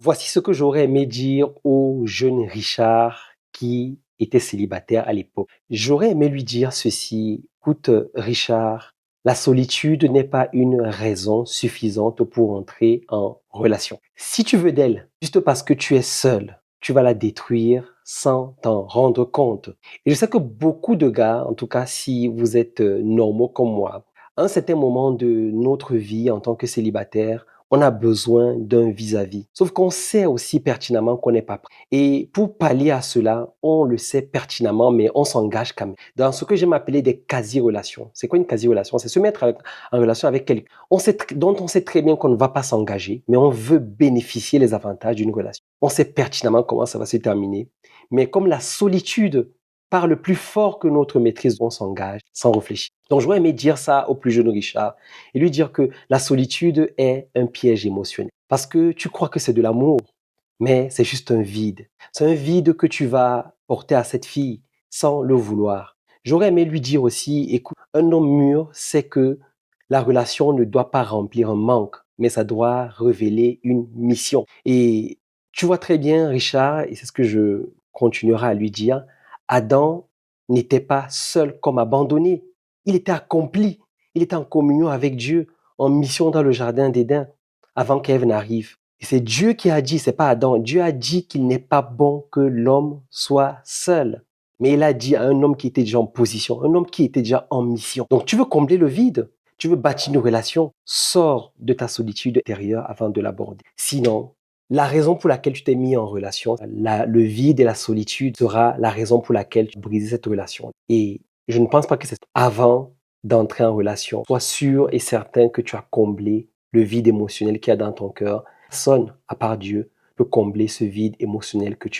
Voici ce que j'aurais aimé dire au jeune Richard qui était célibataire à l'époque. J'aurais aimé lui dire ceci: écoute, Richard, la solitude n'est pas une raison suffisante pour entrer en relation. Si tu veux d'elle, juste parce que tu es seul, tu vas la détruire sans t'en rendre compte. Et je sais que beaucoup de gars, en tout cas si vous êtes normaux comme moi, à un certain moment de notre vie en tant que célibataire, on a besoin d'un vis-à-vis. Sauf qu'on sait aussi pertinemment qu'on n'est pas prêt. Et pour pallier à cela, on le sait pertinemment, mais on s'engage quand même dans ce que j'aime appeler des quasi-relations. C'est quoi une quasi-relation? C'est se mettre en relation avec quelqu'un dont on sait très bien qu'on ne va pas s'engager, mais on veut bénéficier les avantages d'une relation. On sait pertinemment comment ça va se terminer, mais comme la solitude parle plus fort que notre maîtrise, on s'engage sans réfléchir. Donc, j'aurais aimé dire ça au plus jeune Richard et lui dire que la solitude est un piège émotionnel. Parce que tu crois que c'est de l'amour, mais c'est juste un vide. C'est un vide que tu vas porter à cette fille sans le vouloir. J'aurais aimé lui dire aussi, écoute, un homme mûr sait que la relation ne doit pas remplir un manque, mais ça doit révéler une mission. Et tu vois très bien, Richard, et c'est ce que je continuerai à lui dire, Adam n'était pas seul comme abandonné. Il était accompli. Il était en communion avec Dieu, en mission dans le jardin d'Éden, avant qu'Ève n'arrive. Et c'est Dieu qui a dit, c'est pas Adam. Dieu a dit qu'il n'est pas bon que l'homme soit seul. Mais il a dit à un homme qui était déjà en position, un homme qui était déjà en mission. Donc tu veux combler le vide, tu veux bâtir une relation, sors de ta solitude intérieure avant de l'aborder. Sinon, la raison pour laquelle tu t'es mis en relation, le vide et la solitude sera la raison pour laquelle tu brises cette relation. Et je ne pense pas que c'est avant d'entrer en relation. Sois sûr et certain que tu as comblé le vide émotionnel qu'il y a dans ton cœur. Personne, à part Dieu, peut combler ce vide émotionnel que tu as.